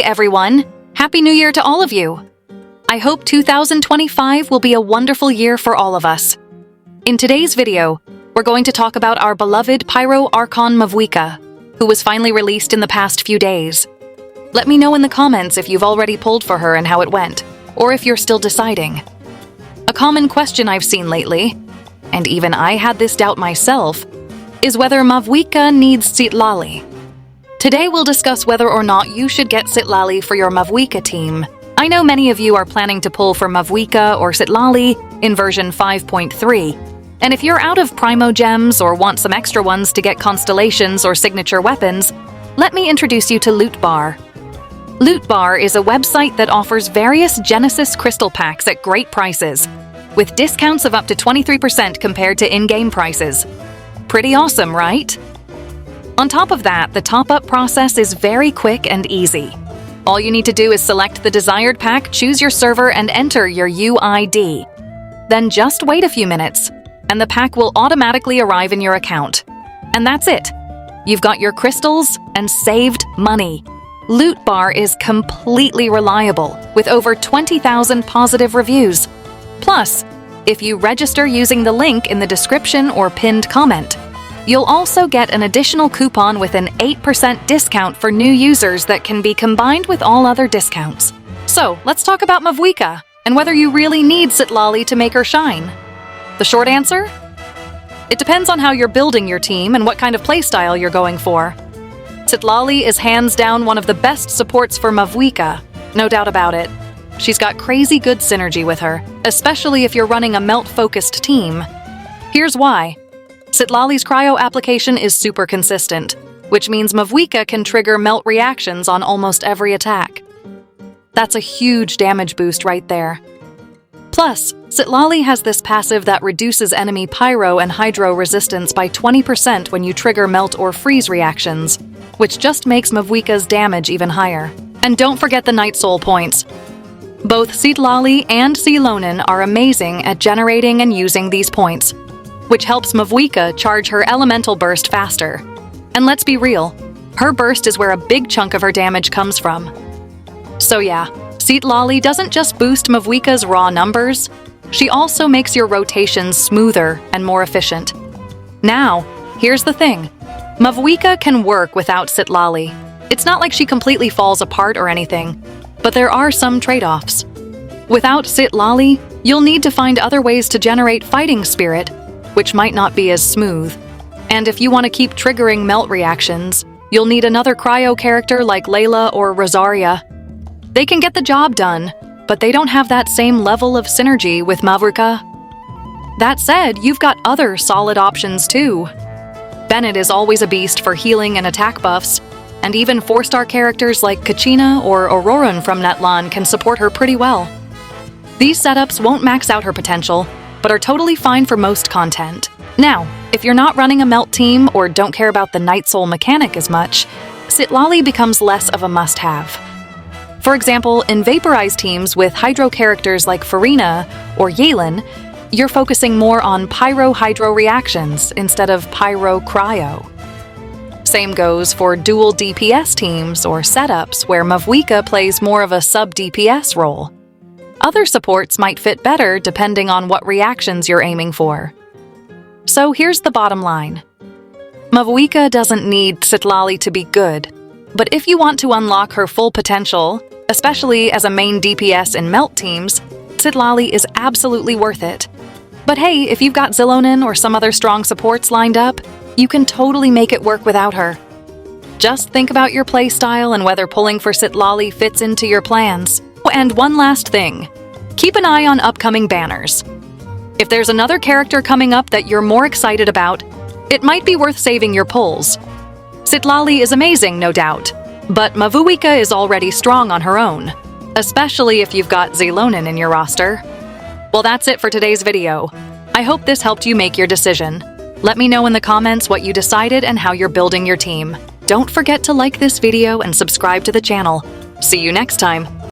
everyone! Happy New Year to all of you! I hope 2025 will be a wonderful year for all of us. In today's video, we're going to talk about our beloved Pyro Archon Mavuika, who was finally released in the past few days. Let me know in the comments if you've already pulled for her and how it went, or if you're still deciding. A common question I've seen lately, and even I had this doubt myself, is whether Mavuika needs Citlali. Today we'll discuss whether or not you should get Citlali for your Mavuika team. I know many of you are planning to pull for Mavuika or Citlali in version 5.3, and if you're out of Primo Gems or want some extra ones to get constellations or signature weapons, let me introduce you to Loot Bar. Loot Bar is a website that offers various Genesis crystal packs at great prices, with discounts of up to 23% compared to in-game prices. Pretty awesome, right? On top of that, the top-up process is very quick and easy. All you need to do is select the desired pack, choose your server, and enter your UID. Then just wait a few minutes, and the pack will automatically arrive in your account. And that's it. You've got your crystals and saved money. Loot Bar is completely reliable, with over 20,000 positive reviews. Plus, if you register using the link in the description or pinned comment, you'll also get an additional coupon with an 8% discount for new users that can be combined with all other discounts. So, let's talk about Mavuika and whether you really need Citlali to make her shine. The short answer? It depends on how you're building your team and what kind of playstyle you're going for. Citlali is hands down one of the best supports for Mavuika, no doubt about it. She's got crazy good synergy with her, especially if you're running a melt-focused team. Here's why. Citlali's Cryo application is super consistent, which means Mavuika can trigger melt reactions on almost every attack. That's a huge damage boost right there. Plus, Citlali has this passive that reduces enemy Pyro and Hydro resistance by 20% when you trigger melt or freeze reactions, which just makes Mavuika's damage even higher. And don't forget the Nightsoul points. Both Citlali and Zilonin are amazing at generating and using these points, which helps Mavuika charge her elemental burst faster. And let's be real, her burst is where a big chunk of her damage comes from. So yeah, Citlali doesn't just boost Mavuika's raw numbers, she also makes your rotations smoother and more efficient. Now, here's the thing. Mavuika can work without Citlali. It's not like she completely falls apart or anything, but there are some trade-offs. Without Citlali, you'll need to find other ways to generate fighting spirit, which might not be as smooth. And if you want to keep triggering melt reactions, you'll need another Cryo character like Layla or Rosaria. They can get the job done, but they don't have that same level of synergy with Mavuika. That said, you've got other solid options too. Bennett is always a beast for healing and attack buffs, and even 4-star characters like Kachina or Auroran from Netlan can support her pretty well. These setups won't max out her potential, but are totally fine for most content. Now, if you're not running a melt team or don't care about the Nightsoul mechanic as much, Citlali becomes less of a must-have. For example, in vaporized teams with Hydro characters like Farina or Yelan, you're focusing more on Pyro-Hydro reactions instead of Pyro-Cryo. Same goes for dual DPS teams or setups where Mavuika plays more of a sub-DPS role. Other supports might fit better depending on what reactions you're aiming for. So here's the bottom line. Mavuika doesn't need Citlali to be good, but if you want to unlock her full potential, especially as a main DPS in melt teams, Citlali is absolutely worth it. But hey, if you've got Zilonin or some other strong supports lined up, you can totally make it work without her. Just think about your playstyle and whether pulling for Citlali fits into your plans. And one last thing, keep an eye on upcoming banners. If there's another character coming up that you're more excited about, it might be worth saving your pulls. Citlali is amazing, no doubt, but Mavuika is already strong on her own, especially if you've got Zilonin in your roster. Well, that's it for today's video. I hope this helped you make your decision. Let me know in the comments what you decided and how you're building your team. Don't forget to like this video and subscribe to the channel. See you next time.